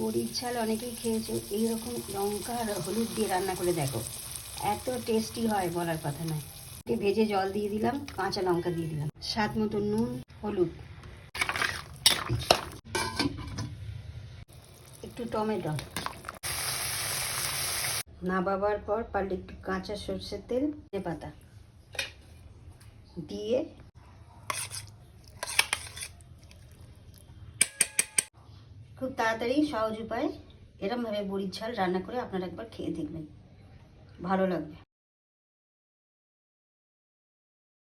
বড়ির ঝাল অনেকেই খেয়েছো, এইরকম লঙ্কা আর হলুদ দিয়ে রান্না করে দেখো, এত টেস্টি হয় বলার কথা নয়। ভেজে জল দিয়ে দিলাম, কাঁচা লঙ্কা দিয়ে দিলাম, স্বাদ মতো নুন, হলুদ, একটু টমেটো, নামাবার পর পারলে একটু কাঁচা সরষের তেল, পাতা দিয়ে খুব তাড়াতাড়ি সহজ উপায় এরমভাবে বড়ির ঝাল রান্না করে আপনারা একবার খেয়ে দেখবেন, ভালো লাগবে।